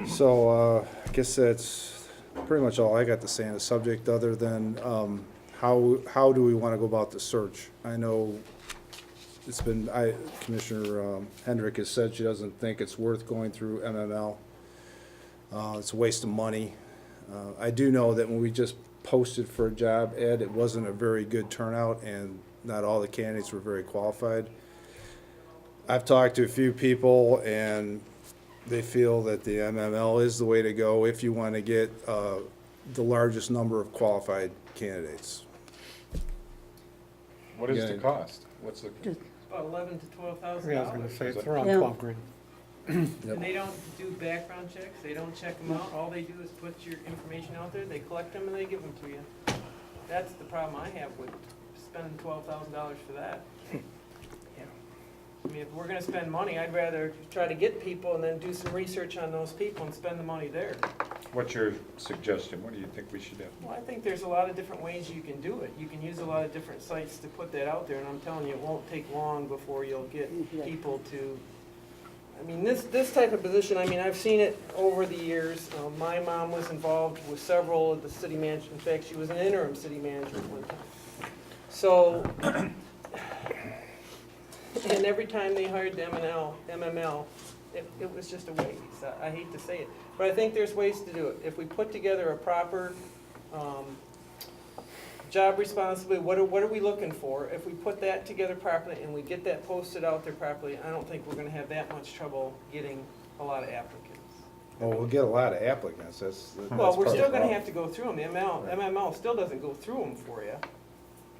So, I guess that's pretty much all I got to say on the subject, other than, how do we want to go about the search? I know it's been, Commissioner Hendrick has said she doesn't think it's worth going through MML. It's a waste of money. I do know that when we just posted for a job ad, it wasn't a very good turnout, and not all the candidates were very qualified. I've talked to a few people, and they feel that the MML is the way to go if you want to get the largest number of qualified candidates. What is the Yeah. cost? What's the, About $11,000 to $12,000. Yeah, I was gonna say, it's around Yeah. 12 grand. And they don't do background checks, they don't check them out, all they do is put your information out there, they collect them and they give them to you. That's the problem I have with spending $12,000 for that. I mean, if we're gonna spend money, I'd rather try to get people and then do some research on those people and spend the money there. what's your suggestion? What do you think we should do? Well, I think there's a lot of different ways you can do it. You can use a lot of different sites to put that out there, and I'm telling you, it won't take long before you'll get people to, I mean, this type of position, I mean, I've seen it over the years. My mom was involved with several of the city managers. In fact, she was an interim city manager at one time. So, and every time they hired the MML, it was just a waste. I hate to say it. But I think there's ways to do it. If we put together a proper job responsibility, what are we looking for? If we put that together properly and we get that posted out there properly, I don't think we're gonna have that much trouble getting a lot of applicants. Well, we'll get a lot of applicants, that's Well, we're part of still the gonna problem. have to go through them. MML still doesn't go through them for you.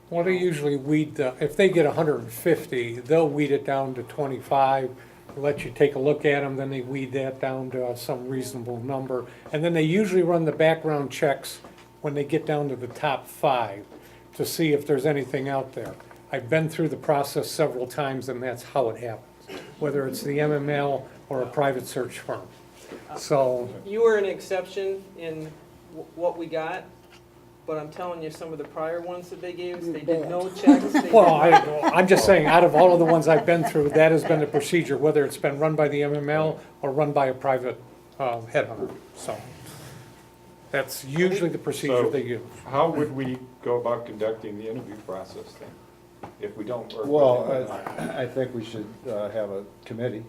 Well, they usually weed, if they get 150, they'll weed it down to 25, let you take a look at them, then they weed that down to some reasonable number. And then they usually run the background checks when they get down to the top 5 to see if there's anything out there. I've been through the process several times, and that's how it happens, whether it's the MML or a private search firm. So, You were an exception in what we got, but I'm telling you, some of the prior ones that they gave us, they did no checks. They well, did I'm just saying, out of all of the ones I've been through, that has been the procedure, whether it's been run by the MML or run by a private headhunter, so. That's usually the procedure So- they use. How would we go about conducting the interview process then? If we don't work with Well, them? I think we should have a committee.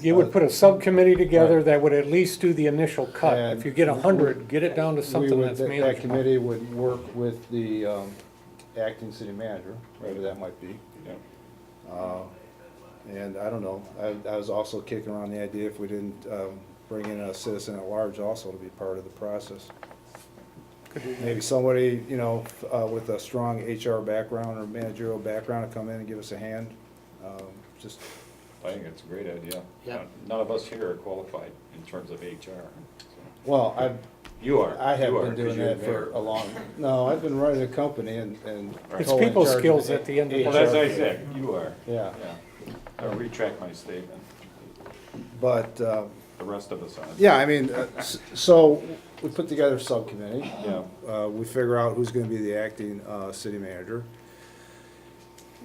You would put a subcommittee together Right. that would at least do the initial cut. If you get 100, get it down to We something would- that's That manageable. committee would work with the acting city manager, whoever that might be. Yeah. And I don't know, I was also kicking around the idea if we didn't bring in a citizen at large also to be part of the process. Could do that. Maybe somebody, you know, with a strong HR background or managerial background to come in and give us a hand. Just, I think it's a great idea. Yeah. None of us here are qualified in terms of HR. so. well, You are. I have You are, been doing 'cause you're that for mayor. a long, no, I've been running a company and. It's totally in people charge of skills at the end of the Well, day. as I said, you are. Yeah, Yeah. I retract my statement. but, The rest of us are. yeah, I mean, so we put together a subcommittee. Yeah. We figure out who's gonna be the acting city manager.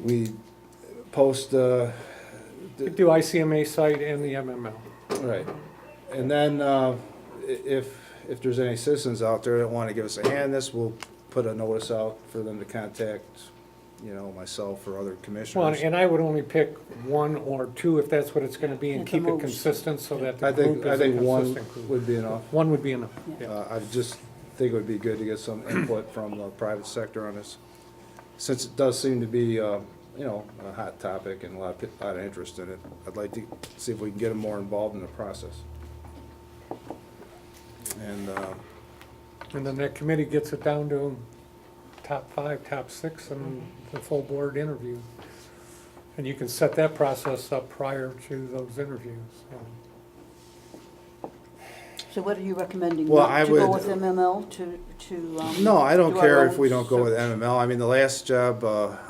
We post, Could do ICMA site and the MML. right, and then if there's any citizens out there that want to give us a hand in this, we'll put a notice out for them to contact, you know, myself or other Well, commissioners. and I would only pick 1 or 2 if that's what it's gonna be, and At the keep it most. consistent so that I the group think is a one consistent group. would be enough. 1 would be enough, yeah. I just think it would be good to get some input from the private sector on this, since it does seem to be, you know, a hot topic and a lot of interest in it. I'd like to see if we can get them more involved in the process. And, And then that committee gets it down to top 5, top 6, and the full board interview. And you can set that process up prior to those interviews, so. So what are you recommending? Well, Not I to go would- with MML to? no, I don't do our care if own we don't go with search? MML. I mean, the last job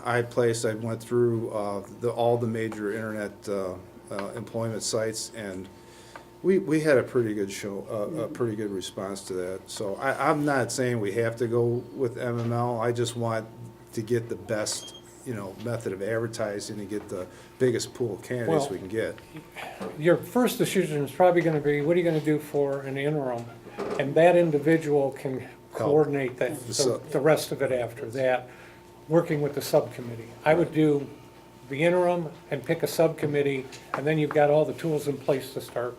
I placed, I went through all the major internet employment sites, and we had a pretty good show, a pretty good response to that. So I'm not saying we have to go with MML. I just want to get the best method of advertising to get the biggest pool of candidates Well- we can get. Your first decision is probably gonna be, what are you gonna do for an interim? And that individual can coordinate the rest of it after that, working with the subcommittee. I would do the interim and pick a subcommittee, and then you've got all the tools in place to start.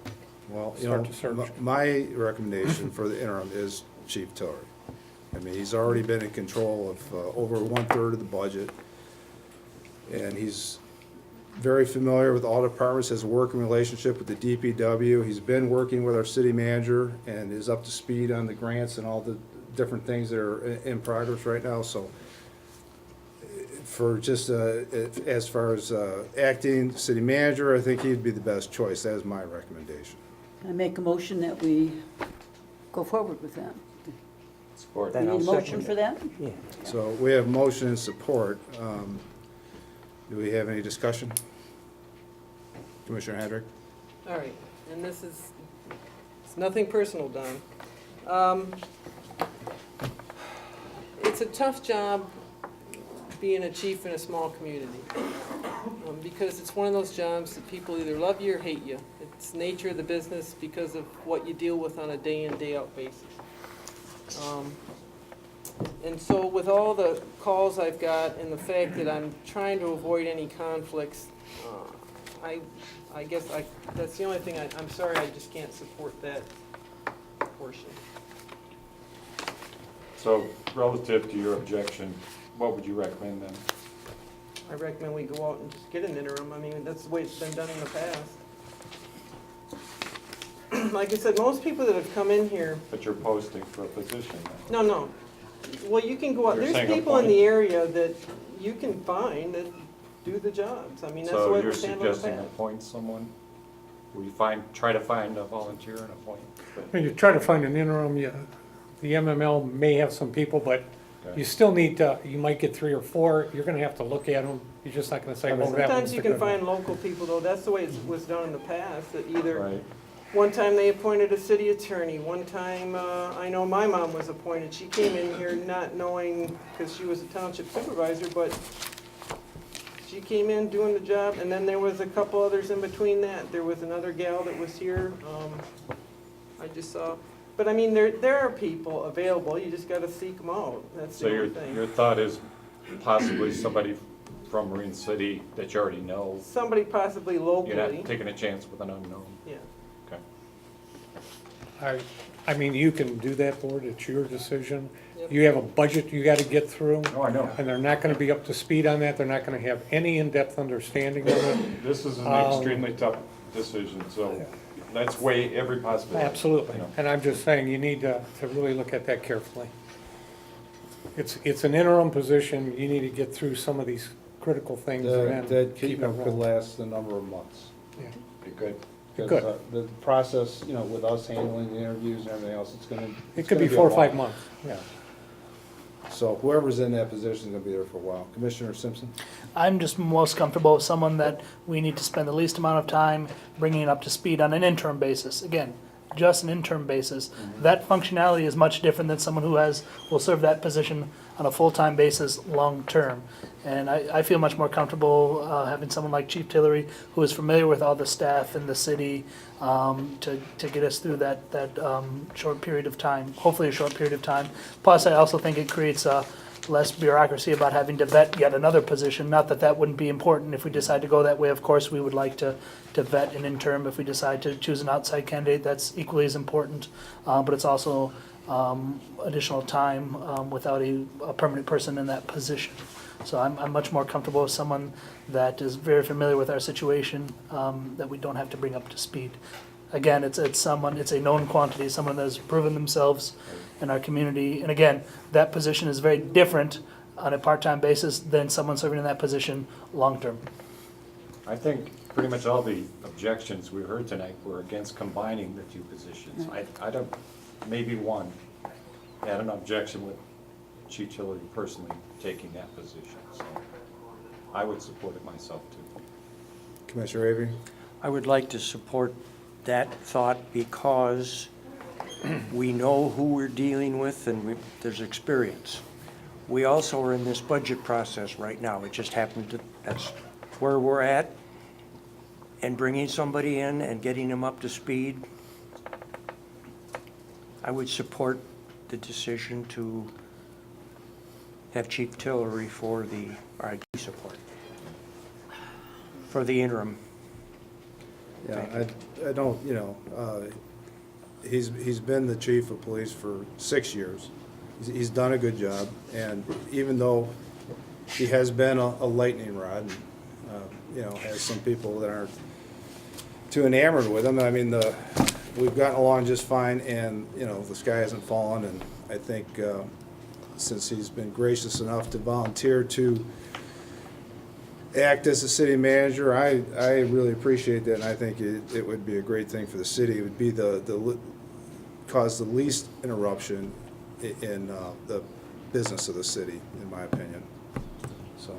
Well, Start the search. my recommendation for the interim is Chief Tillery. I mean, he's already been in control of over 1/3 of the budget, and he's very familiar with all departments, has a working relationship with the DPW. He's been working with our city manager and is up to speed on the grants and all the different things that are in progress right now, so for just, as far as acting city manager, I think he'd be the best choice. That is my recommendation. I make a motion that we go forward with that. Support. We need a motion for that? Yeah. So we have motion and support. Do we have any discussion? Commissioner Hedrick? All right, and it's nothing personal, Don. It's a tough job being a chief in a small community, because it's one of those jobs that people either love you or hate you. It's nature of the business because of what you deal with on a day in, day out basis. And so with all the calls I've got and the fact that I'm trying to avoid any conflicts, I guess that's the only thing I'm sorry, I just can't support that portion. So relative to your objection, what would you recommend then? I recommend we go out and just get an interim. I mean, that's the way it's been done in the past. Like I said, most people that have come in here, But you're posting for a position then. no. Well, you can go out, You're there's saying people in appoint. the area that you can find that do the jobs. I mean, that's the So way it you're was handled in the suggesting past. appoint someone? Will you try to find a volunteer and appoint? When you try to find an interim, the MML may have some people, but Okay. you still need to, you might get 3 or 4, you're gonna have to look at them. You're just not gonna say, well, that Sometimes one's you the can good one. find local people though. That's the way it was done in the past, that either Right, one time they appointed a city attorney. One time, I know my mom was appointed. She came in here not knowing, because she was a township supervisor, but she came in doing the job. And then there was a couple others in between that. There was another gal that was here. I just saw. But I mean, there are people available. You just got to seek them out. That's so the your only thing. your thought is possibly somebody from Marine City that you already know? Somebody possibly You're locally. not taking a chance with an unknown? Yeah. Okay. I mean, you can do that, board, it's your decision. Yep. You have a budget you gotta get through. Oh, I know. And they're not gonna be up to speed on that, they're not gonna have any in-depth understanding of it. This is an Um, extremely tough decision, so let's weigh every possibility. Absolutely, You know. and I'm just saying, you need to really look at that carefully. It's an interim position, you need to get through some of these critical things and then That keep it could rolling. last a number of months. Yeah. Be good. It Because, could. the process, with us handling the interviews and everything else, it's gonna. It could be 4 or 5 months, Yeah. So whoever's in that position is gonna be there for a while. Commissioner Simpson? I'm just most comfortable with someone that we need to spend the least amount of time bringing it up to speed on an interim basis. Again, just an interim basis. That functionality is much different than someone who will serve that position on a full-time basis, long-term. And I feel much more comfortable having someone like Chief Tillery, who is familiar with all the staff in the city, to get us through that short period of time, hopefully a short period of time. Plus, I also think it creates less bureaucracy about having to vet yet another position. Not that that wouldn't be important if we decide to go that way. Of course, we would like to vet an interim. If we decide to choose an outside candidate, that's equally as important. But it's also additional time without a permanent person in that position. So I'm much more comfortable with someone that is very familiar with our situation, that we don't have to bring up to speed. Again, it's a known quantity, someone that has proven themselves in our community. And again, that position is very different on a part-time basis than someone serving in that position long-term. I think pretty much all the objections we heard tonight were against combining the two positions. I don't, maybe one had an objection with Chief Tillery personally taking that position, so I would support it myself too. Commissioner Avery? I would like to support that thought because we know who we're dealing with and there's experience. we also are in this budget process right now. It just happened to, that's where we're at. And bringing somebody in and getting them up to speed, I would support the decision to have Chief Tillery for the, or I do support, for the interim. Yeah, I don't, you know, he's been the chief of police for 6 years. He's done a good job, and even though he has been a lightning rod, and, you know, has some people that aren't too enamored with him, I mean, we've gotten along just fine, and, you know, the sky hasn't fallen, and I think since he's been gracious enough to volunteer to act as a city manager, I really appreciate that, and I think it would be a great thing for the city. It would be cause the least interruption in the business of the city, in my opinion. So.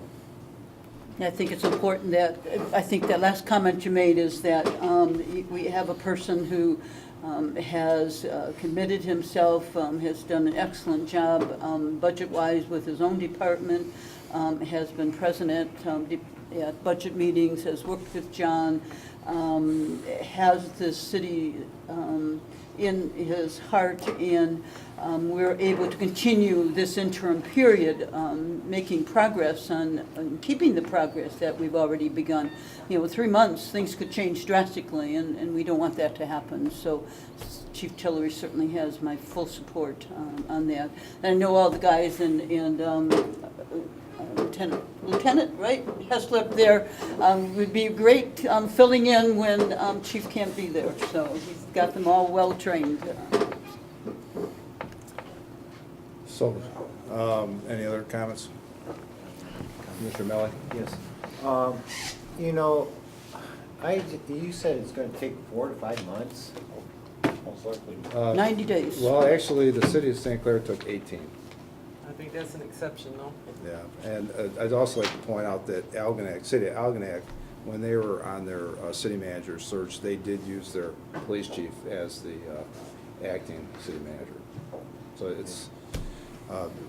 I think it's important that, I think that last comment you made is that we have a person who has committed himself, has done an excellent job budget-wise with his own department, has been president at budget meetings, has worked with John, has the city in his heart, and we're able to continue this interim period, making progress on keeping the progress that we've already begun. You know, with 3 months, things could change drastically, and we don't want that to happen. So Chief Tillery certainly has my full support on that. And I know all the guys and Lieutenant, right, Heslip there would be great filling in when Chief can't be there. So he's got them all well trained. So, any other comments? Mr. Melly? Yes. You know, you said it's gonna take 4 to 5 months. Most likely. 90 days. Well, actually, the city of St. Clair took 18. I think that's an exception, though. Yeah, and I'd also like to point out that City of Algonac, when they were on their city manager search, they did use their police chief as the acting city manager. So it's,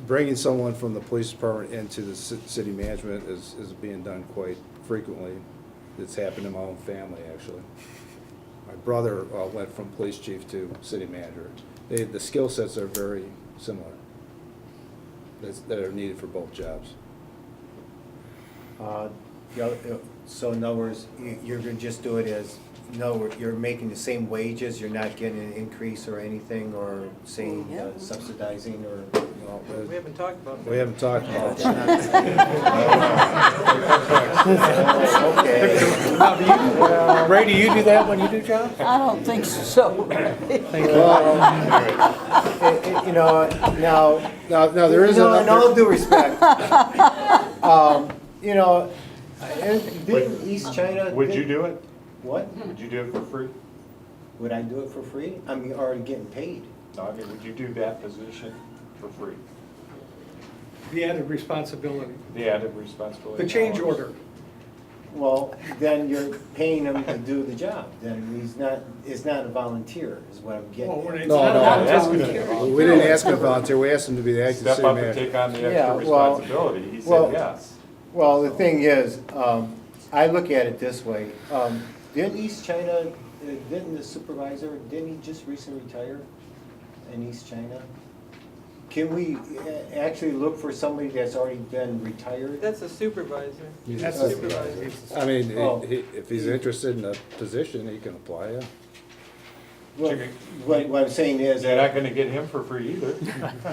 bringing someone from the police department into the city management is being done quite frequently. It's happened in my own family, actually. My brother went from police chief to city manager. The skill sets are very similar that are needed for both jobs. So in other words, you're gonna just do it as, no, you're making the same wages, you're not getting an increase or anything, or saying subsidizing, or? Well, We haven't talked about that. we haven't talked about it. Okay. Ray, do you do that when you do jobs? I don't think so. You know, now, No, there is no, in all another, due respect, you know, didn't East China? Would you do it? What? Would you do it for free? Would I do it for free? I'm already getting paid. No, I mean, would you do that position for free? The added responsibility, The added responsibility? the change hours? order. Well, then you're paying him to do the job. Then it's not a volunteer, is what I'm getting Well, at. it's No, not no, about that's volunteer. gonna- we didn't ask him to volunteer, we asked him to be the acting Step city up and manager. take on the Yeah, extra well- responsibility. He well- said yes. Well, the thing is, I look at it this way. Didn't East China, didn't the supervisor, didn't he just recently retire in East China? Can we actually look for somebody that's already been retired? That's a supervisor. That's a Supervisor. I mean, Oh. if he's interested in the position, he can apply, yeah. Well, what I'm saying is You're not that, gonna get him for free either,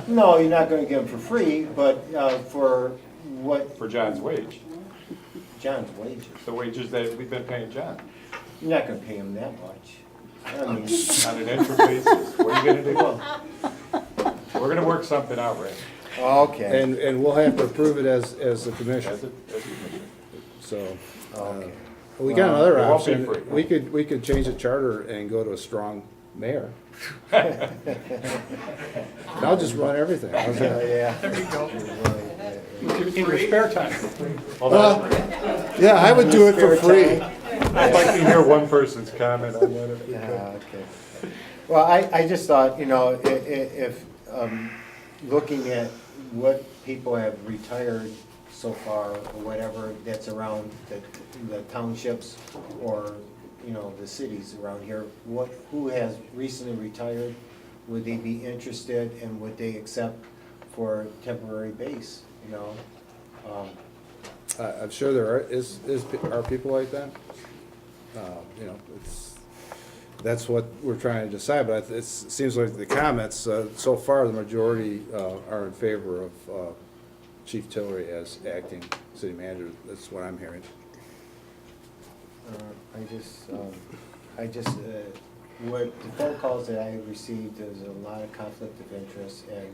no, you're not gonna get them for free, but for what, for John's wage, John's wages. the wages that we've been paying John You're not gonna pay him that much. I mean, on an interim basis. What are you gonna do? We're gonna work something out, Ray, okay, And we'll have to approve it as the as a commission, commissioner. so. okay. We got another It won't be option, free. we could change the charter and go to a strong mayor. And I'll just run everything. How's that? Yeah. There you go. In your spare time. Yeah, I would do it for free. I'd like to hear one person's comment on that if we could. Yeah, okay. Well, I just thought, you know, if, looking at what people have retired so far, or whatever, that's around the townships or, you know, the cities around here, who has recently retired, would they be interested and would they accept for temporary base, you know? I'm sure there are people like that. You know, that's what we're trying to decide, but it seems like the comments, so far, the majority are in favor of Chief Tillery as acting city manager. That's what I'm hearing. What the phone calls that I received, there's a lot of conflict of interest, and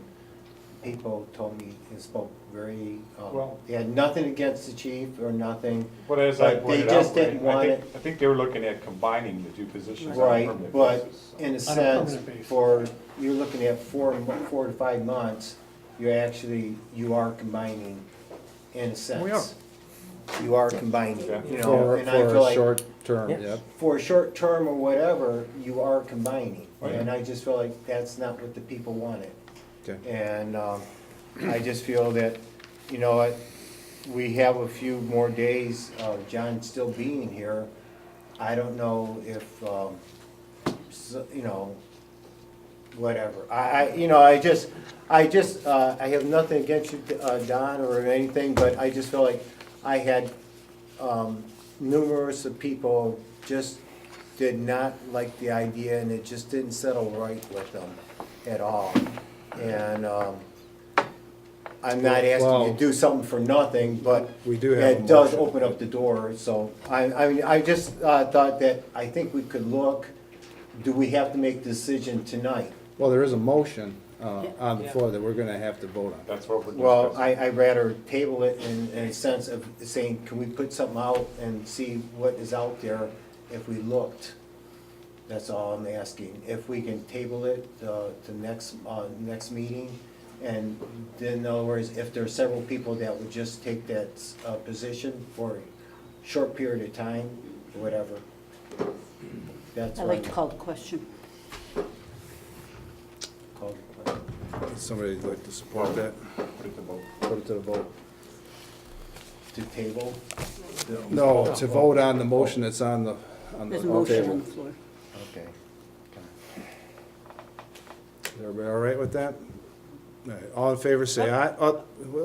people told me and spoke very, Well- they had nothing against the chief or nothing. But as I But they pointed just out, didn't want I it. think they were looking at combining the two positions on a Right, permanent but basis. in a On a sense, permanent basis. for, you're looking at 4 to 5 months, you are combining, in a sense. We are. You are combining, Yeah. you know, For and I feel a like, short term, Yes. yep. for a short term or whatever, you are combining. Right. And I just feel like that's not what the people wanted. Okay. And I just feel that, you know what, we have a few more days of John still being here. I don't know if, you know, whatever. You know, I have nothing against you, Don, or anything, but I just feel like I had numerous of people just did not like the idea, and it just didn't settle right with them at all. And I'm not asking you to do something for nothing, but We do have a it does motion. open up the door. So I mean, I just thought that, I think we could look, do we have to make the decision tonight? Well, there is a motion on the floor that we're gonna have to vote on. That's what we're Well, discussing. I'd rather table it in a sense of saying, can we put something out and see what is out there if we looked? That's all I'm asking. If we can table it to next meeting, and then in other words, if there are several people that would just take that position for a short period of time, or whatever. That's I'd what like to call the question. called. Would somebody like to support that? Put it to vote. Put it to the vote. To table? No, to vote on the motion that's on the There's a motion on table. the floor. Okay. Is everybody all right with that? All right, all in favor, say aye. Oh,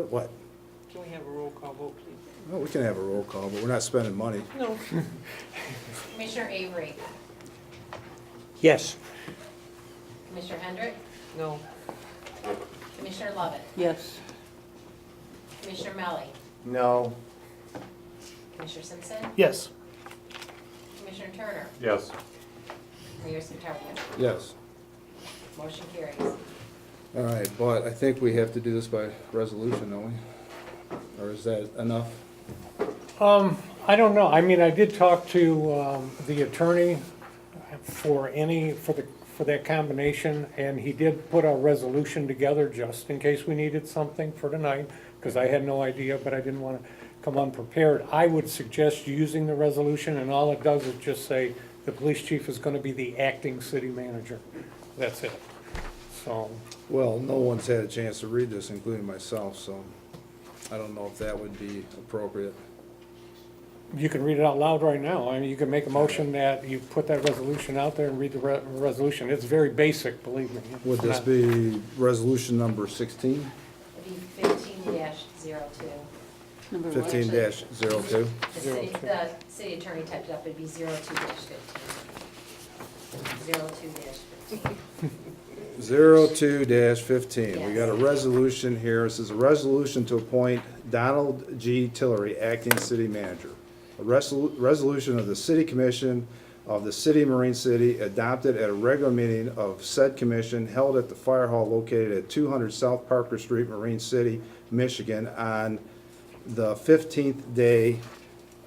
what? Can we have a roll call vote, please? Well, we can have a roll call, but we're not spending money. No. Commissioner Avery, Yes. Commissioner Hendrick, No. Commissioner Lovett, Yes. Commissioner Melly, No. Commissioner Simpson, Yes. Commissioner Turner, Yes. Mayor Scarpelli. Yes. Motion carries. All right, but I think we have to do this by resolution, don't we? Or is that enough? I don't know. I mean, I did talk to the attorney for that combination, and he did put a resolution together just in case we needed something for tonight, because I had no idea, but I didn't want to come unprepared. I would suggest using the resolution, and all it does is just say the police chief is going to be the acting city manager. That's it. So, Well, no one's had a chance to read this, including myself, so I don't know if that would be appropriate. you can read it out loud right now. I mean, you can make a motion that you put that resolution out there and read the resolution. It's very basic, believe me. It's Would this not- be resolution number 16? It'd be 15-02. Number what? 15-02? The city attorney typed it up, it'd be 02-15. 02-15. 02-15. We got a resolution here. This is a resolution to appoint Donald G. Tillery, acting city manager. A resolution of the City Commission of the City of Marine City adopted at a regular meeting of said commission held at the fire hall located at 200 South Parker Street, Marine City, Michigan, on the 15th day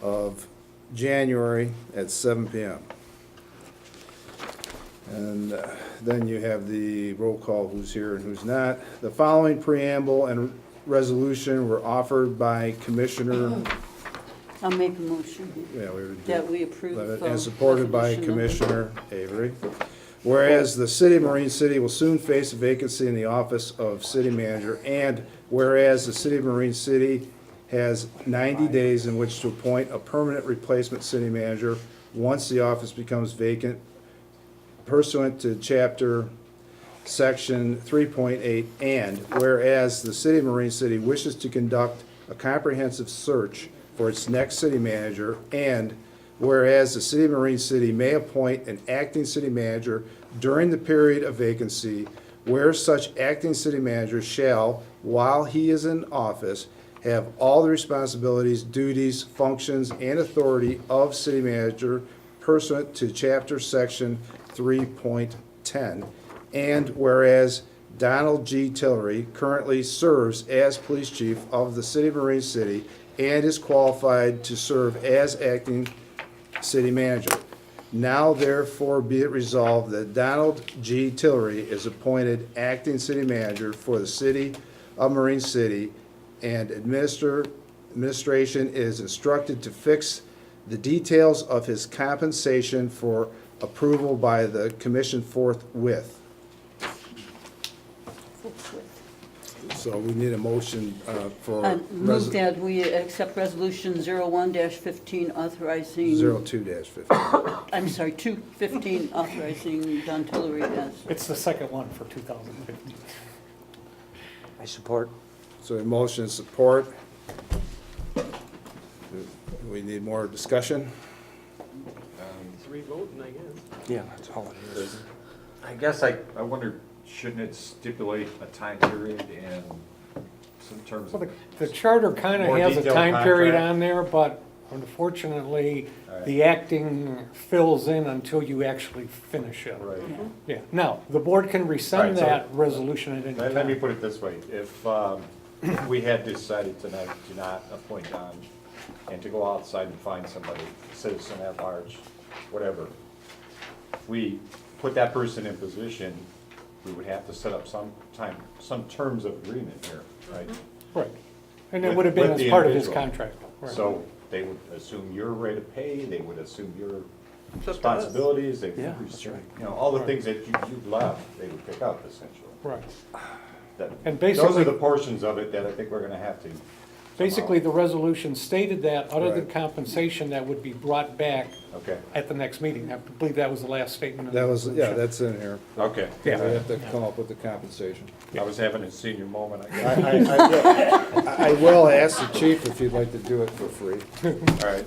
of January at 7 p.m. And then you have the roll call, who's here and who's not. The following preamble and resolution were offered by Commissioner, I'll make a motion yeah, we would do that we approve. and supported by resolution number- Commissioner Avery. whereas the city of Marine City will soon face a vacancy in the office of city manager, and whereas the city of Marine City has 90 days in which to appoint a permanent replacement city manager once the office becomes vacant pursuant to chapter section 3.8, and whereas the city of Marine City wishes to conduct a comprehensive search for its next city manager, and whereas the city of Marine City may appoint an acting city manager during the period of vacancy, where such acting city manager shall, while he is in office, have all the responsibilities, duties, functions, and authority of city manager pursuant to chapter section 3.10. And whereas Donald G. Tillery currently serves as police chief of the city of Marine City and is qualified to serve as acting city manager. Now therefore be it resolved that Donald G. Tillery is appointed acting city manager for the city of Marine City, and administration is instructed to fix the details of his compensation for approval by the commission forthwith. So we need a motion for Move that we accept resolution 01-15 authorizing. 02-15. I'm sorry, 215 authorizing Don Tillery as. It's the second one for 2015. I support. So a motion and support. We need more discussion. Three voting, I guess. Yeah, that's all it is. I guess I wonder, shouldn't it stipulate a time period and some terms Well, of? the charter kind of More has a detailed time period contract. on there, but unfortunately, All right. the acting fills in until you actually finish it. Right. Yeah, now, the board can rescind Right, so- that resolution at any Let me time. put it this way, if we had decided tonight to not appoint Don and to go outside and find somebody, citizen at large, whatever, we put that person in position, we would have to set up some terms of agreement here, right? Right, and it With- would have been with as the part of his individual. contract. Right. So they would assume your rate of pay, they would assume your It's up to us. responsibilities, they would, Yeah, you that's right. know, all the things that you've left, they would pick up essentially. Right, That- And Those basically- are the portions of it that I think we're gonna have to. basically, the resolution stated that, other than Right. compensation, that would be brought back Okay, at the next meeting. I believe that was the last statement. of the That was, yeah, resolution. that's in here. okay. We Yeah. have to come up with the compensation. I was having a senior moment, I I, guess. I will ask the chief if you'd like to do it for free. All right,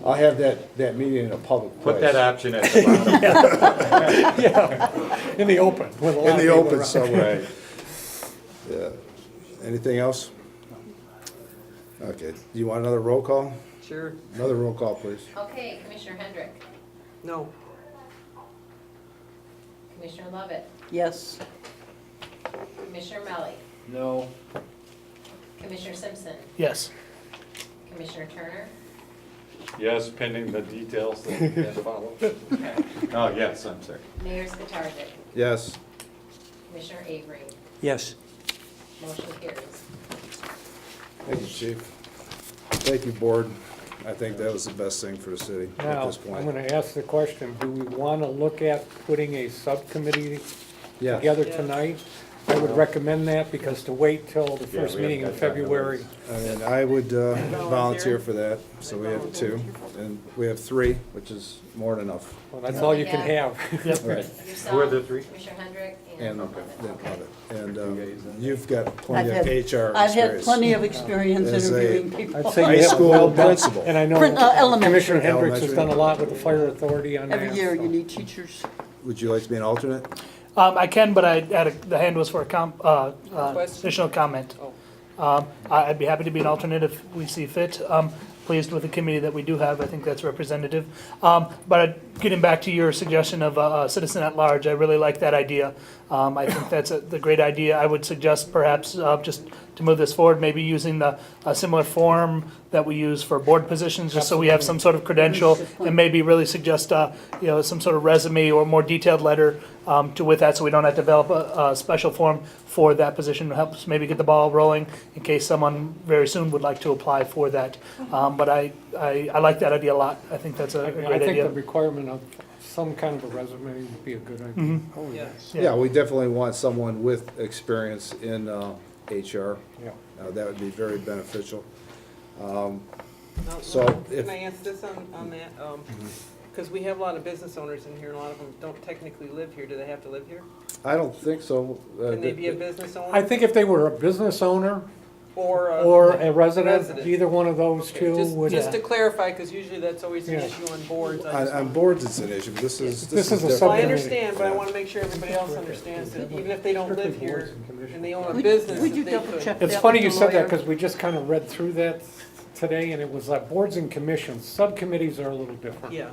I'll have that meeting in a public place. put that option at the bottom. Yeah, in the open. with a lot In of the people open around. somewhere. Yeah. Anything else? Okay, do you want another roll call? Sure. Another roll call, please. Okay, Commissioner Hendrick, No. Commissioner Lovett, Yes. Commissioner Melly, No. Commissioner Simpson, Yes. Commissioner Turner, Yes, pending the details that follow. Oh, yes, I'm sorry. Mayor Skatarzik, Yes. Commissioner Avery. Yes. Motion carries. Thank you, chief. Thank you, board. I think that was the best thing for the city at Now, this I'm point. gonna ask the question, do we wanna look at putting a subcommittee Yeah. together Yeah. tonight? I would recommend that, because to wait till the Yeah, first we meeting in haven't got time to February, I mean, I would volunteer for that, so we have two, and we have three, which is more than enough. well, that's all you can have. Right. Yourself, Who are the three? Commissioner Hendrick, And, and love Lovett. it. And you've got plenty I've of HR I've had experience. plenty of experience As a- interviewing people. I'd say High you have a school well done- principal. And I know Elementary. Commissioner Hendricks has Elementary. done a lot with the fire authority on that. Every year so. you need teachers. Would you like to be an alternate? I can, but the hand was for a Question? additional comment. I'd be happy to be an alternate if we see fit. Pleased with the committee that we do have, I think that's representative. But getting back to your suggestion of a citizen at large, I really like that idea. I think that's the great idea. I would suggest perhaps just to move this forward, maybe using a similar form that we use for board positions, just so we have some sort of credential, and maybe really suggest some sort of resume or more detailed letter to with that, so we don't have to develop a special form for that position. It helps maybe get the ball rolling in case someone very soon would like to apply for that. But I like that idea a lot. I think that's a I great think the idea. requirement some kind of a resume would be a good idea. Mhm. Oh, Yeah. Yeah, we definitely want someone with experience in HR. Yeah. That would be very beneficial. Now, So if- Can I ask this on that? Because we have a lot of business owners in here, and a lot of them don't technically live here. Do they have to live here? I don't think so. Can they be a business owner? I think if they were a business owner Or a resident, either one of those Okay, two would. Just to clarify, because usually that's always an Yeah. issue on boards. I On, just on want- boards, it's an issue, but this is This is a different. Well, I subcommittee. understand, but I want to make sure everybody else understands that even if they don't live Strictly here boards and commissions. and they own a Would- business, would you that they double could. check It's that funny with you the said that, lawyer? because we just kind of read through that today, and it was like boards and commissions. Subcommittees are a little different. Yeah.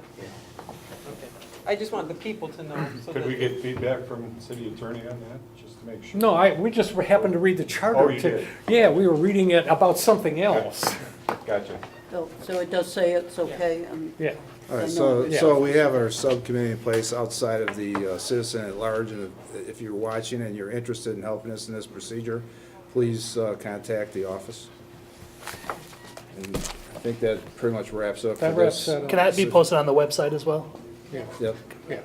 Okay. I just want the people to know. So Could that we get feedback from city attorney on that, just to make sure? No, we just happened to read the charter. Oh, you did? Yeah, we were reading it about something else. Gotcha. So it does say it's okay. Yeah. All right, I so, know. so we have our subcommittee in place outside of the citizen at large, and if you're watching and you're interested in helping us in this procedure, please contact the office. And I think that pretty much wraps up for That wraps this. that up. Can that be posted on the website as well? Yeah, Yep. yeah.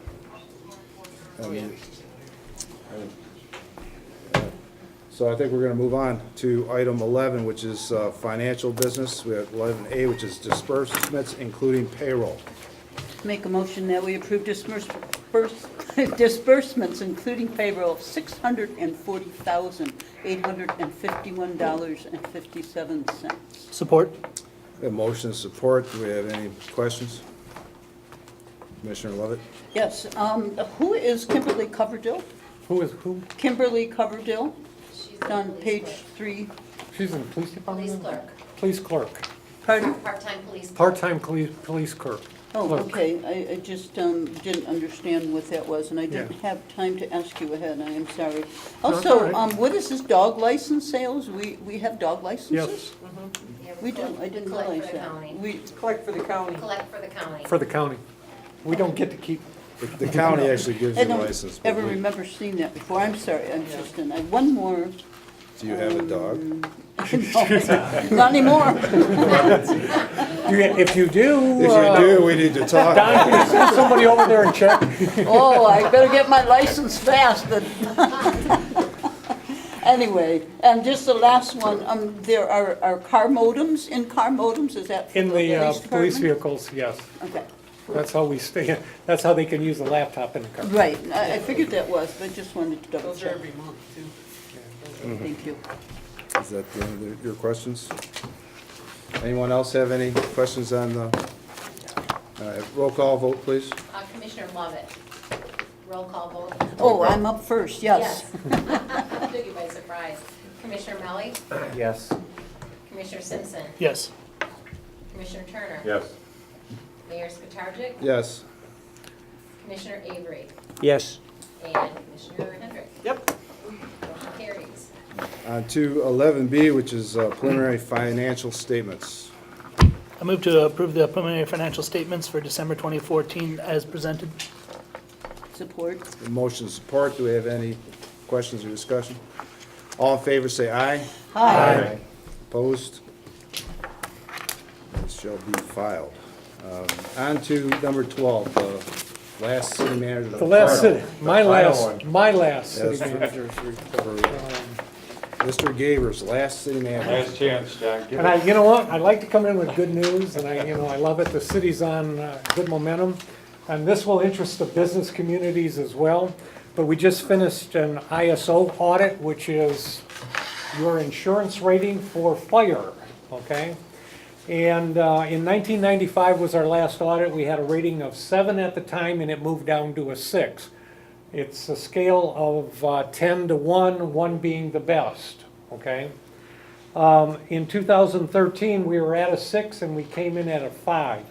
So I think we're gonna move on to item 11, which is financial business. We have 11A, which is disbursements, including payroll. Make a motion that we approve disbursements, including payroll of $640,851.57. Support? We have motion and support. Do we have any questions? Commissioner Lovett? Yes, who is Kimberly Coverdell? Who is who? Kimberly Coverdell, She's on the police page clerk. 3. She's in the police department? Police clerk, Police clerk, Pardon? part-time police clerk. part-time police clerk. Oh, Clerk. okay, I just didn't understand what that was, and I didn't have time to ask you ahead, I am sorry. No, it's Also, all right. what is this dog license sales? We have dog licenses? Yes, Yeah, We do, I didn't realize Collect for the that. county. We, Collect for the county. Collect for the county. for the county. We don't get to keep, The county actually gives I you a don't license. but ever we- remember seeing that before, I'm sorry, I'm just, and I have one more. Do you have a dog? No, not anymore. if you do. If you do, we need to talk. Don, can you send somebody over there and check? Oh, I better get my license fast, then. Anyway, and just the last one, there are car modems, in-car modems, is that for In the the police police department? vehicles, yes. Okay, That's how we stay, that's how they can use a laptop in the car. right, I figured that was, but just wanted to double Those are check. every month, too. Thank you. Is that the end of your questions? Anyone else have any questions on the, roll call vote, please? Commissioner Lovett, roll call vote. Oh, I'm up first, yes. Took you by surprise. Commissioner Melly, Yes. Commissioner Simpson, Yes. Commissioner Turner. Yes. Mayor Skatarczyk, Yes. Commissioner Avery, Yes. and Commissioner Hendrick. Yep. Motion carries. On to 11B, which is preliminary financial statements. I move to approve the preliminary financial statements for December 2014 as presented. Support. Motion support. Do we have any questions or discussion? All in favor, say aye. Hi. Opposed? This shall be filed. On to number 12, the last city manager. The last city, my final last city Yes. manager's report. Mr. Gavers, last city manager. Last chance, John. Give And it. you know what, I like to come in with good news, and I love it, the city's on good momentum. And this will interest the business communities as well, but we just finished an ISO audit, which is your insurance rating for fire, okay? And in 1995 was our last audit, we had a rating of 7 at the time, and it moved down to a 6. It's a scale of 10 to 1, 1 being the best, okay? In 2013, we were at a 6 and we came in at a 5.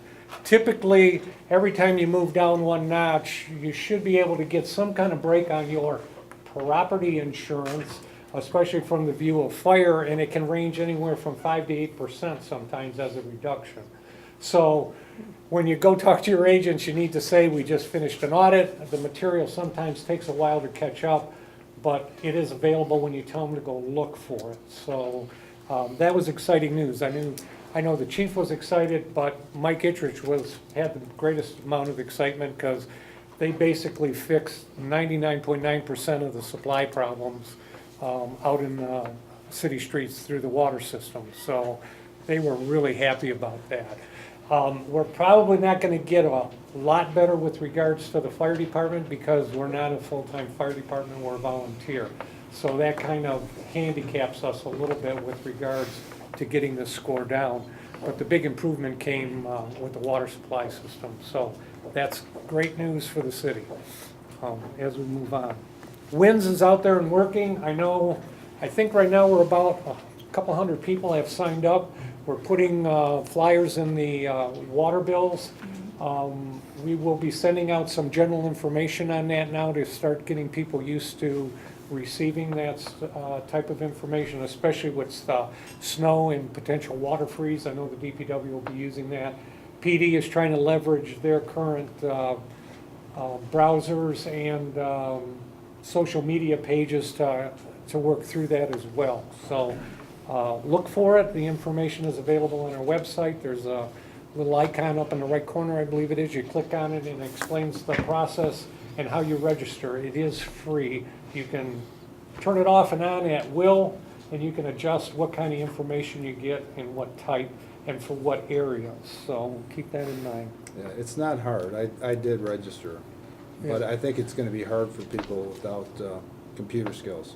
Typically, every time you move down 1 notch, you should be able to get some kind of break on your property insurance, especially from the view of fire, and it can range anywhere from 5 to 8% sometimes as a reduction. So when you go talk to your agents, you need to say, we just finished an audit. The material sometimes takes a while to catch up, but it is available when you tell them to go look for it. So that was exciting news. I knew I know the chief was excited, but Mike Ittrich had the greatest amount of excitement because they basically fixed 99.9% of the supply problems out in city streets through the water system. So they were really happy about that. We're probably not going to get a lot better with regards to the fire department because we're not a full-time fire department, we're a volunteer. So that kind of handicaps us a little bit with regards to getting the score down. But the big improvement came with the water supply system. So that's great news for the city as we move on. WINS is out there and working. I think right now we're about a couple hundred people have signed up. We're putting flyers in the water bills. We will be sending out some general information on that now to start getting people used to receiving that type of information, especially with snow and potential water freeze. I know the DPW will be using that. PD is trying to leverage their current browsers and social media pages to work through that as well. So look for it. The information is available on our website. There's a little icon up in the right corner, I believe it is. You click on it and it explains the process and how you register. It is free. You can turn it off and on at will, and you can adjust what kind of information you get and what type and for what areas. So keep that in mind. Yeah, it's not hard. I did register, but I think it's gonna be hard for people without computer skills.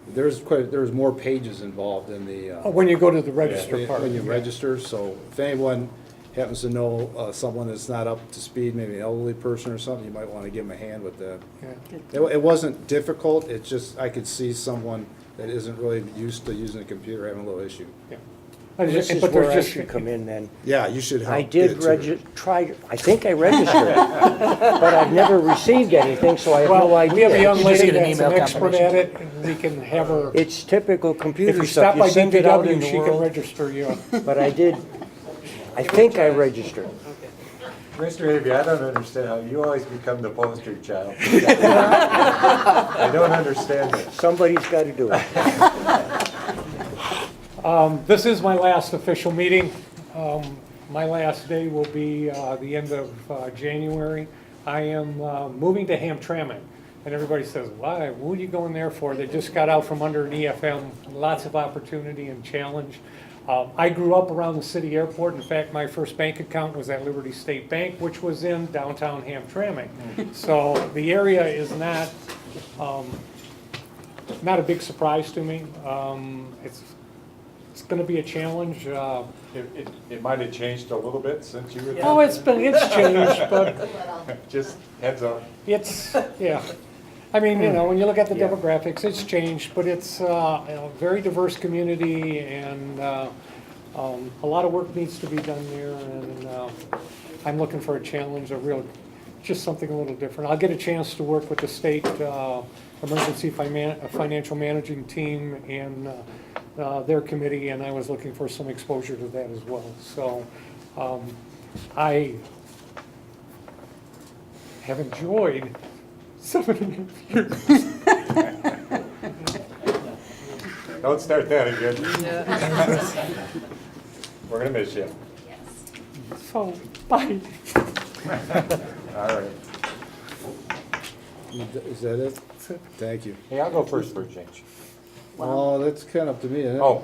There's more pages involved in the. When you go to the register part. When you register, so if anyone happens to know someone that's not up to speed, maybe an elderly person or something, you might want to give them a hand with that. Yeah. It wasn't difficult, it's just, I could see someone that isn't really used to using a computer having a little issue. Yeah. This is But where there's I just- should come in then. Yeah, you should help. I did I think I registered, but I've never received anything, so I have no Well, we have a idea. young You just lady get an that's an email expert at it, and we can have her, It's typical if computer you stuff, stop by you send it out in DPW, the she can world. register you. But I think I registered. Mr. Avey, I don't understand how you always become the poster child. I don't understand it. Somebody's got to do it. This is my last official meeting. My last day will be the end of January. I am moving to Hamtramck, and everybody says, why? What are you going there for? They just got out from under an EFM, lots of opportunity and challenge. I grew up around the city airport. In fact, my first bank account was at Liberty State Bank, which was in downtown Hamtramck. So the area is not a big surprise to me. It's going to be a challenge. It might have changed a little bit since you were there. Oh, it's changed, but Just heads up. yeah. I mean, when you look at the demographics, it's changed, but it's a very diverse community, and a lot of work needs to be done there, and I'm looking for a challenge, just something a little different. I'll get a chance to work with the state emergency financial managing team and their committee, and I was looking for some exposure to that as well. So I have enjoyed 7.5 years. Don't start that again. We're gonna miss you. Yes. So, bye. All right. Is that it? Thank you. Hey, I'll go first for a change. Oh, that's kind of up to me, isn't it? Oh,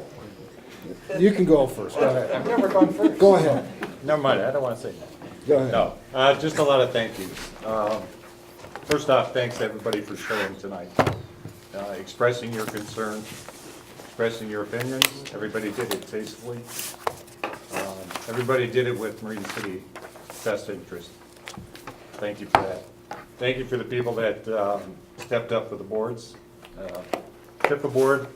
You can go first, go ahead. I've never gone first. Go ahead, Never mind, I don't want to say that. go ahead. No, just a lot of thank yous. First off, thanks to everybody for showing tonight, expressing your concerns, expressing your opinions. Everybody did it tastefully. Everybody did it with Marine City best interest. Thank you for that. Thank you for the people that stepped up for the boards. Tip the board.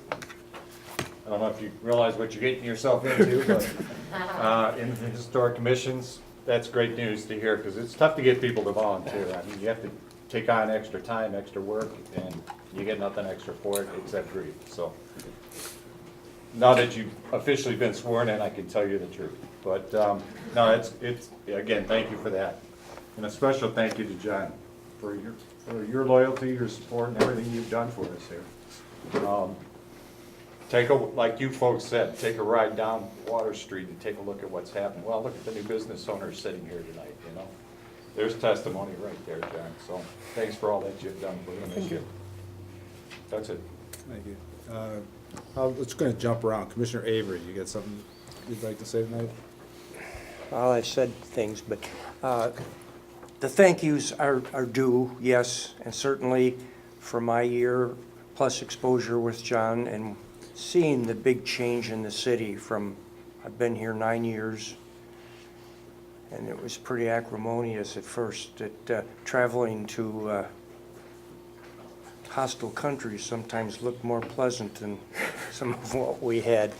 I don't know if you realize what you're getting yourself into, but in the historic commissions, that's great news to hear, because it's tough to get people to volunteer. I mean, you have to take on extra time, extra work, and you get nothing extra for it except grief. So now that you've officially been sworn in, I can tell you the truth. But no, it's again, thank you for that. And a special thank you to John for your loyalty, your support, and everything you've done for us here. like you folks said, take a ride down Water Street and take a look at what's happening. Well, look at the new business owners sitting here tonight, you know? There's testimony right there, John, so thanks for all that you've done for them this year. That's it. Thank you. Let's gonna jump around. Commissioner Avery, you got something you'd like to say tonight? Well, I've said things, but the thank yous are due, yes, and certainly for my year plus exposure with John and seeing the big change in the city from, I've been here 9 years, and it was pretty acrimonious at first, that traveling to hostile countries sometimes looked more pleasant than some of what we had.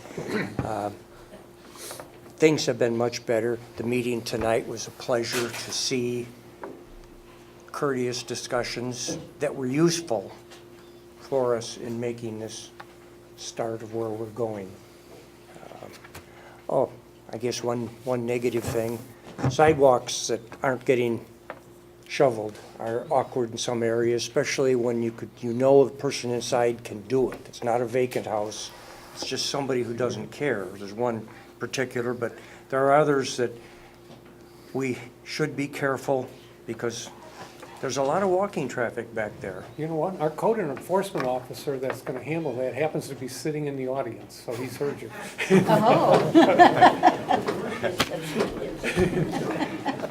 Things have been much better. The meeting tonight was a pleasure to see courteous discussions that were useful for us in making this start of where we're going. I guess one negative thing, sidewalks that aren't getting shoveled are awkward in some areas, especially when you know the person inside can do it. It's not a vacant house. It's just somebody who doesn't care. There's one particular, but there are others that we should be careful because there's a lot of walking traffic back there. You know what? Our code enforcement officer that's gonna handle that happens to be sitting in the audience, so he's heard you. Oh.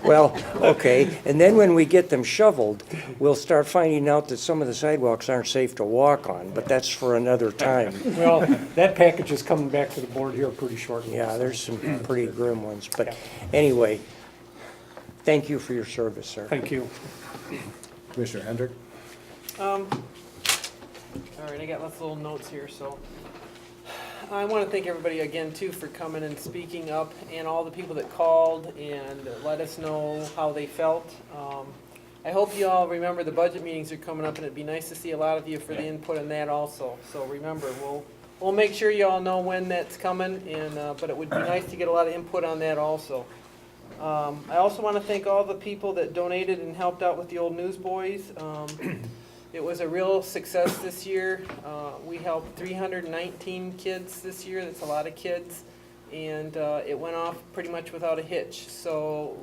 Well, okay, and then when we get them shoveled, we'll start finding out that some of the sidewalks aren't safe to walk on, but that's for another time. Well, that package is coming back to the board here pretty shortly. Yeah, there's some pretty grim ones, but anyway, thank you for your service, sir. Thank you. Commissioner Hendrick? All right, I got lots of little notes here, so. I want to thank everybody again, too, for coming and speaking up, and all the people that called and let us know how they felt. I hope you all remember the budget meetings are coming up, and it'd be nice to see a lot of you for the input in that also. So remember, we'll make sure you all know when that's coming, and but it would be nice to get a lot of input on that also. I also want to thank all the people that donated and helped out with the old Newsboys. It was a real success this year. We helped 319 kids this year. That's a lot of kids. And it went off pretty much without a hitch. So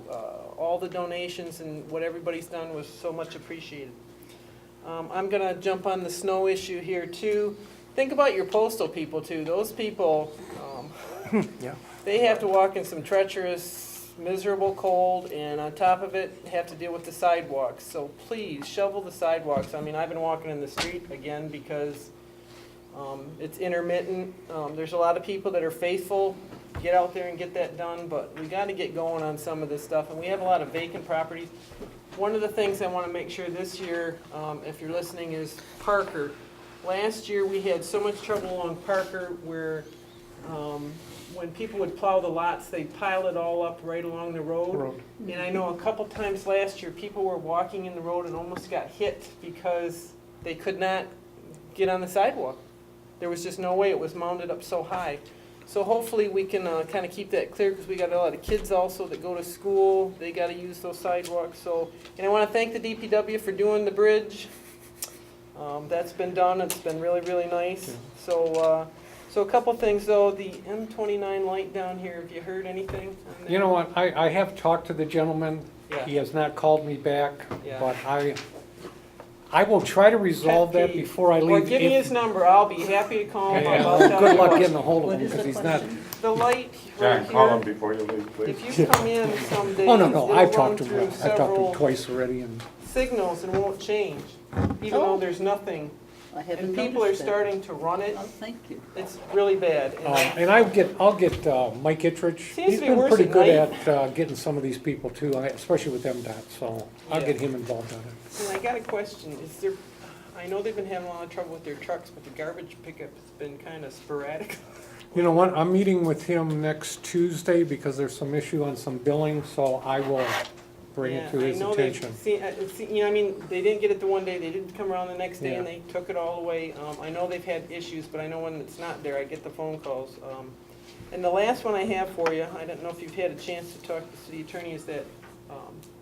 all the donations and what everybody's done was so much appreciated. I'm going to jump on the snow issue here too. Think about your postal people too. Those people, Yeah. they have to walk in some treacherous, miserable cold, and on top of it, have to deal with the sidewalks. So please, shovel the sidewalks. I mean, I've been walking in the street again because it's intermittent. There's a lot of people that are faithful. Get out there and get that done, but we got to get going on some of this stuff, and we have a lot of vacant properties. One of the things I want to make sure this year, if you're listening, is Parker. Last year, we had so much trouble along Parker where when people would plow the lots, they'd pile it all up right along the road. And I know a couple times last year, people were walking in the road and almost got hit because they could not get on the sidewalk. There was just no way. It was mounted up so high. So hopefully we can kind of keep that clear because we got a lot of kids also that go to school. They got to use those sidewalks. So, and I want to thank the DPW for doing the bridge. That's been done. It's been really, really nice. So, so a couple things though, the M29 light down here, have you heard anything on that? You know what, I have talked to the gentleman. Yeah. He has not called me back, Yeah. but I will try to resolve that Pet peeve. before I leave. Or give me his number. I'll be happy to call him. Yeah, I'll well, tell good you luck what. getting a hold of What him is because the he's not. question? The light John, right call him here, before you leave, please. if you come in some days, Oh, no, I've they'll run talked to through him. I've talked to him several twice already and. signals and won't change, even though there's nothing. I haven't And people are noticed that. starting to run it. Oh, thank you. It's really bad. And I'll get Mike Ittridge. Seems He's to be been worse pretty at good night. at getting some of these people too, especially with MDOT, so I'll Yeah. get him involved on it. And I got a question. Is there, I know they've been having a lot of trouble with their trucks, but the garbage pickup has been kind of sporadic. You know what, I'm meeting with him next Tuesday because there's some issue on some billing, so I will bring it to his Yeah, I know they've attention. you know, I mean, they didn't get it the one day, they didn't come around the next day and Yeah. they took it all away. I know they've had issues, but I know when it's not there, I get the phone calls. And the last one I have for you, I don't know if you've had a chance to talk to the city attorney, is that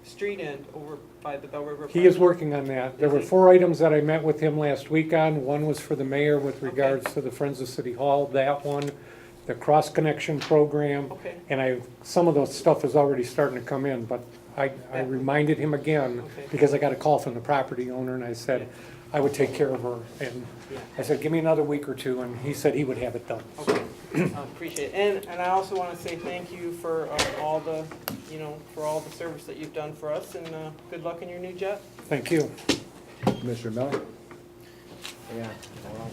street end over by the Bell River. He is Park? working on that. There Is were he? 4 items that I met with him last week on. One was for the mayor with regards to the Friends of City Hall, that one, the cross-connection program. Okay. And some of those stuff is already starting to come in, but I reminded him again, Okay. because I got a call from the property owner, and I said I would take care of her. And I said, give me another week or two, and he said he would have it done. Okay, appreciate it. And I also want to say thank you for all the, for all the service that you've done for us, and good luck in your new job. Thank you. Commissioner Miller? Yeah, well,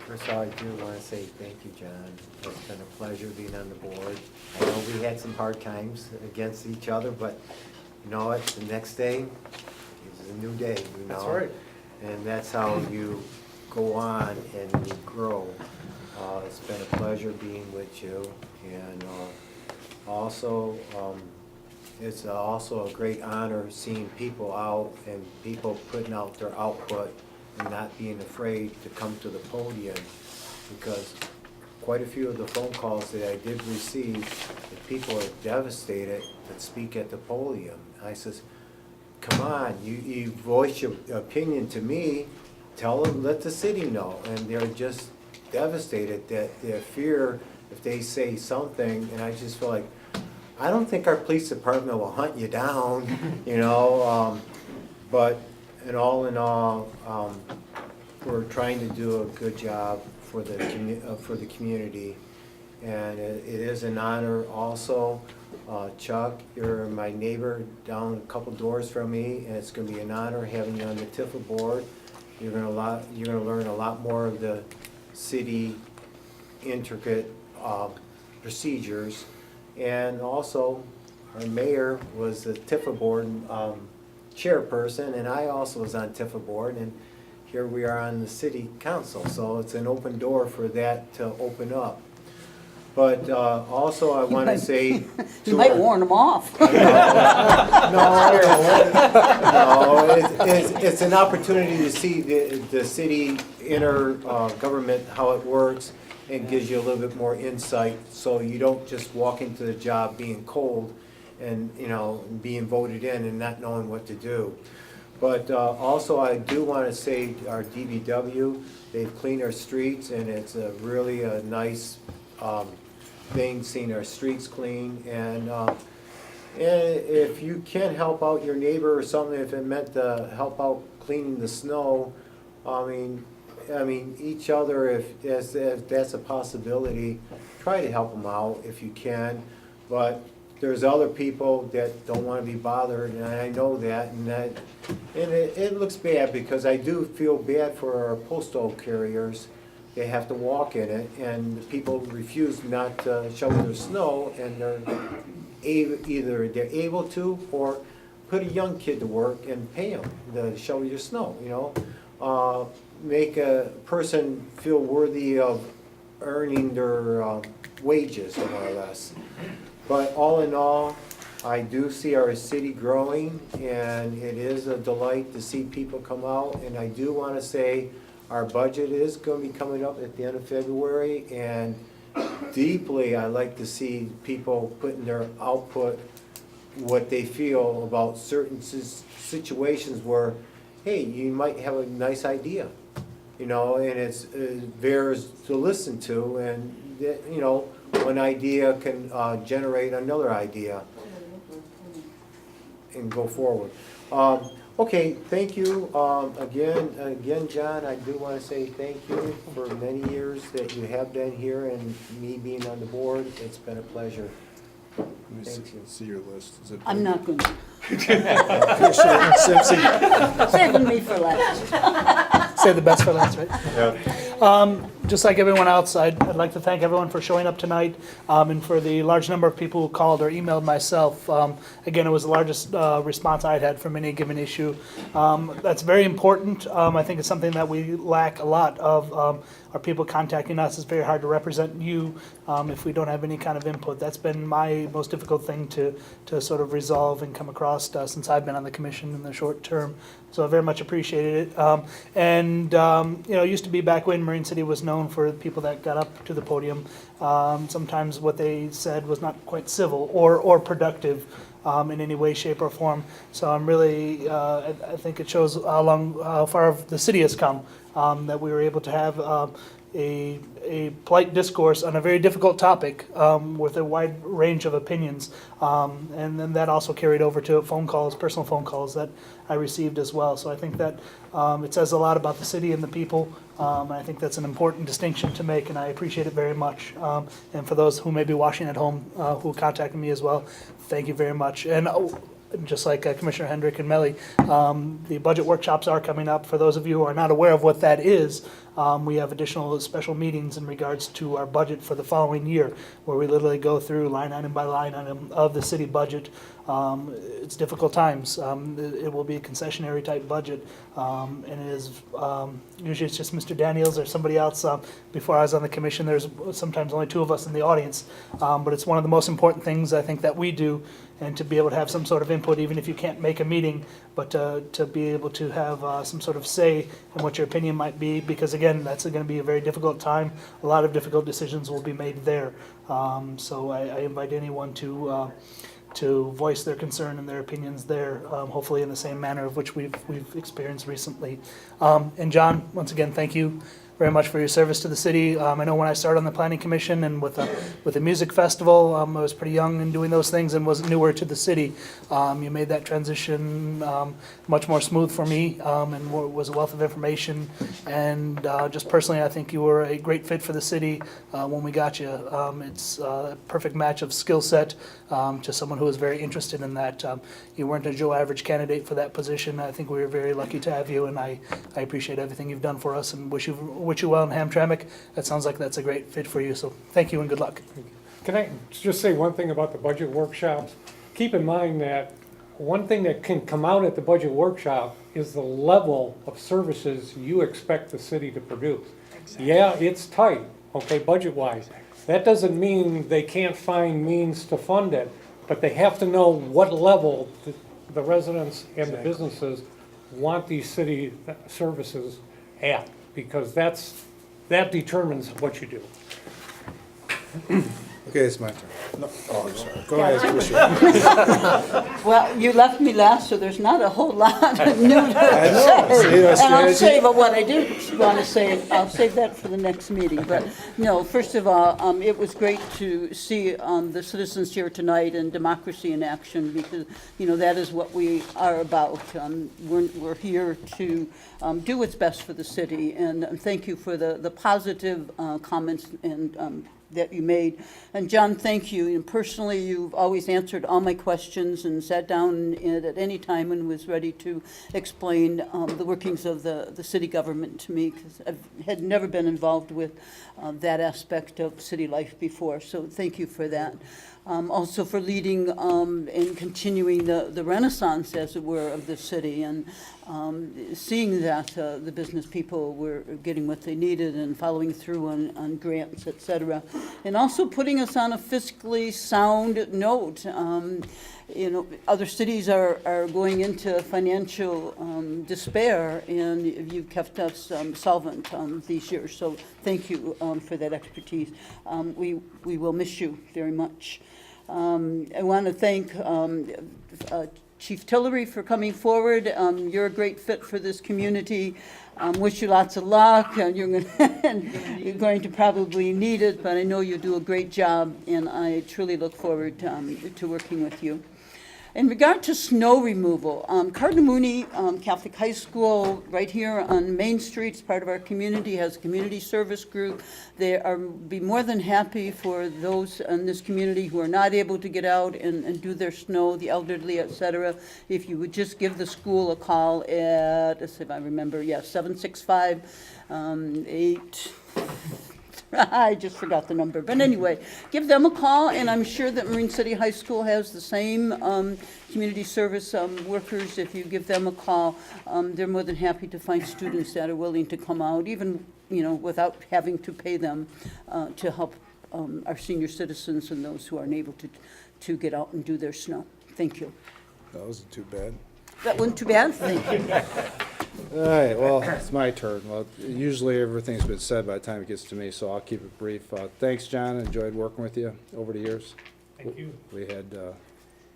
first of all, I do want to say thank you, John. It's been a pleasure being on the board. I know we had some hard times against each other, but you know what, the next day is a new day, you know? That's right. And that's how you go on and you grow. It's been a pleasure being with you, and also, it's also a great honor seeing people out and people putting out their output and not being afraid to come to the podium, because quite a few of the phone calls that I did receive, the people are devastated that speak at the podium. I says, come on, you voice your opinion to me, tell them, let the city know. And they're just devastated that they fear if they say something, and I just feel like, I don't think our police department will hunt you down, but in all, we're trying to do a good job for the community, and it is an honor also. Chuck, you're my neighbor down a couple doors from me, and it's going to be an honor having you on the TIFA board. You're going to learn a lot more of the city intricate procedures, and also our mayor was the TIFA board chairperson, and I also was on TIFA board, and here we are on the city council, so it's an open door for that to open up. But also I want to say You might warn them off. no, it's an opportunity to see the city government, how it works, and gives you a little bit more insight, so you don't just walk into the job being cold and, being voted in and not knowing what to do. But also I do want to say our DBW, they've cleaned our streets, and it's really a nice thing, seeing our streets clean. And if you can help out your neighbor or something, if it meant to help out cleaning the snow, I mean, each other, if that's a possibility, try to help them out if you can. But there's other people that don't want to be bothered, and I know that, and it looks bad, because I do feel bad for our postal carriers. They have to walk in it, and the people refuse not to shovel their snow, and either they're able to, or put a young kid to work and pay them to shovel your snow, make a person feel worthy of earning their wages, more or less. But all in all, I do see our city growing, and it is a delight to see people come out. And I do want to say our budget is going to be coming up at the end of February, and deeply I like to see people putting their output, what they feel about certain situations where, hey, you might have a nice idea, and it's theirs to listen to, and one idea can generate another idea and go forward. Okay, thank you. Again, John, I do want to say thank you for many years that you have been here, and me being on the board. It's been a pleasure. Let me Thank you. see your list. Is it I'm not going to. Commissioner Simpson? Saving me for last. Say the best for last, right? Yeah. Just like everyone else, I'd like to thank everyone for showing up tonight, and for the large number of people who called or emailed myself. Again, it was the largest response I'd had from any given issue. That's very important. I think it's something that we lack a lot of. Our people contacting us. It's very hard to represent you if we don't have any kind of input. That's been my most difficult thing to sort of resolve and come across since I've been on the commission in the short term. So I very much appreciated it. It used to be back when Marine City was known for the people that got up to the podium. Sometimes what they said was not quite civil or productive. in any way, shape, or form. So I'm really, I think it shows how far the city has come, that we were able to have a polite discourse on a very difficult topic with a wide range of opinions. And then that also carried over to phone calls, personal phone calls that I received as well. So I think that it says a lot about the city and the people. And I think that's an important distinction to make, and I appreciate it very much. And for those who may be watching at home who contacted me as well, thank you very much. And just like Commissioner Hendrick and Melly, the budget workshops are coming up. For those of you who are not aware of what that is, we have additional special meetings in regards to our budget for the following year, where we literally go through line item by line item of the city budget. It's difficult times. It will be a concessionary type budget, and it is usually it's just Mr. Daniels or somebody else. Before I was on the commission, there's sometimes only two of us in the audience, but it's one of the most important things I think that we do, and to be able to have some sort of input, even if you can't make a meeting, but to be able to have some sort of say in what your opinion might be, because again, that's going to be a very difficult time. A lot of difficult decisions will be made there. So I invite anyone to voice their concern and their opinions there, hopefully in the same manner of which we've experienced recently. And John, once again, thank you very much for your service to the city. I know when I started on the planning commission and with the music festival, I was pretty young in doing those things and was newer to the city. You made that transition much more smooth for me, and was a wealth of information. And just personally, I think you were a great fit for the city when we got you. It's a perfect match of skill set to someone who is very interested in that. You weren't a Joe Average candidate for that position. I think we were very lucky to have you, and I appreciate everything you've done for us and wish you well in Hamtramck. That sounds like that's a great fit for you, so thank you and good luck. Can I just say one thing about the budget workshops? Keep in mind that one thing that can come out at the budget workshop is the level of services you expect the city to produce. Yeah, it's tight, okay, budget-wise. That doesn't mean they can't find means to fund it, but they have to know what level the residents and the businesses want these city services at, because that determines what you do. Okay, it's my turn. No, oh, I'm sorry. Go ahead, Commissioner. Well, you left me last, so there's not a whole lot new to know. See, say. that's And I'll strategy. say, but what I do want to say, I'll save that for the next meeting. But no, first of all, it was great to see the citizens here tonight and democracy in action, because, you know, that is what we are about. We're here to do what's best for the city. And thank you for the positive comments and that you made. And John, thank you. And personally, you've always answered all my questions and sat down at any time and was ready to explain the workings of the city government to me, because I had never been involved with that aspect of city life before. So thank you for that. Also for leading and continuing the renaissance, as it were, of the city, and seeing that the business people were getting what they needed and following through on grants, et cetera. And also putting us on a fiscally sound note. You know, other cities are going into financial despair, and you've kept us solvent these years. So thank you for that expertise. We will miss you very much. I want to thank Chief Tillery for coming forward. You're a great fit for this community. Wish you lots of luck. You're going to probably need it, but I know you do a great job, and I truly look forward to working with you. In regard to snow removal, Cardinal Mooney Catholic High School, right here on Main Street, is part of our community, has a community service group. They are be more than happy for those in this community who are not able to get out and do their snow, the elderly, et cetera. If you would just give the school a call at, let's see if I remember, 765-8. I just forgot the number. But anyway, give them a call, and I'm sure that Marine City High School has the same community service workers. If you give them a call, they're more than happy to find students that are willing to come out, even, you know, without having to pay them to help our senior citizens and those who aren't able to get out and do their snow. Thank you. That wasn't too bad. That wasn't too bad? Thank you. All right, well, it's my turn. Well, usually everything's been said by the time it gets to me, so I'll keep it brief. Thanks, John. Enjoyed working with you over the years. Thank you. We had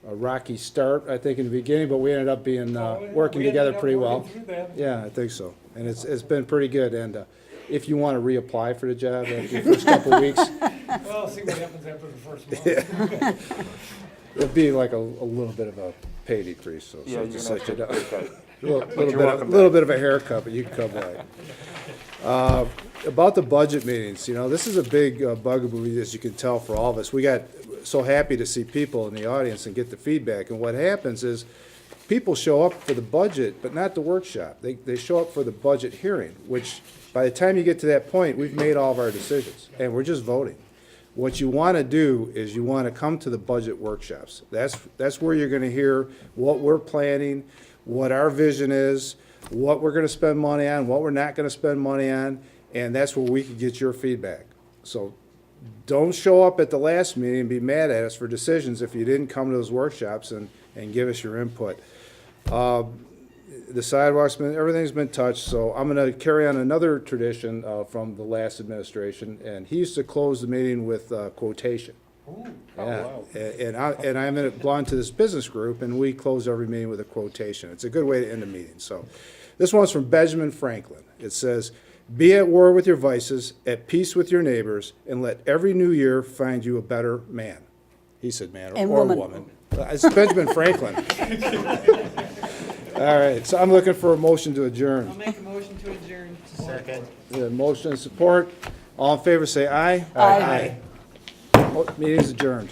a rocky start, I think, in the beginning, but we ended up being, working together pretty well. Yeah, I think so. And it's been pretty good. And if you want to reapply for the job after the first couple of weeks, Well, see what happens after the first month. it'd be like a little bit of a pay decrease, so. Yeah, just you're let you gonna know. have to pay cut. Little bit of a haircut, but you can come back. About the budget meetings, this is a big bugaboo, as you can tell, for all of us. We got so happy to see people in the audience and get the feedback. And what happens is, people show up for the budget, but not the workshop. They show up for the budget hearing, which by the time you get to that point, we've made all of our decisions, and we're just voting. What you want to do is you want to come to the budget workshops. That's where you're going to hear what we're planning, what our vision is, what we're going to spend money on, what we're not going to spend money on, and that's where we can get your feedback. So don't show up at the last meeting and be mad at us for decisions if you didn't come to those workshops and give us your input. The sidewalks, everything's been touched, so I'm going to carry on another tradition from the last administration, and he used to close the meeting with quotation. Yeah, and I'm belong to this business group, and we close every meeting with a quotation. It's a good way to end a meeting. So, this one's from Benjamin Franklin. It says, "Be at war with your vices, at peace with your neighbors, and let every new year find you a better man." He said man And or woman. woman. It's Benjamin Franklin. All right, so I'm looking for a motion to adjourn. I'll make a motion to adjourn. Second. Motion and support. All in favor, say aye. Aye. Meeting is adjourned.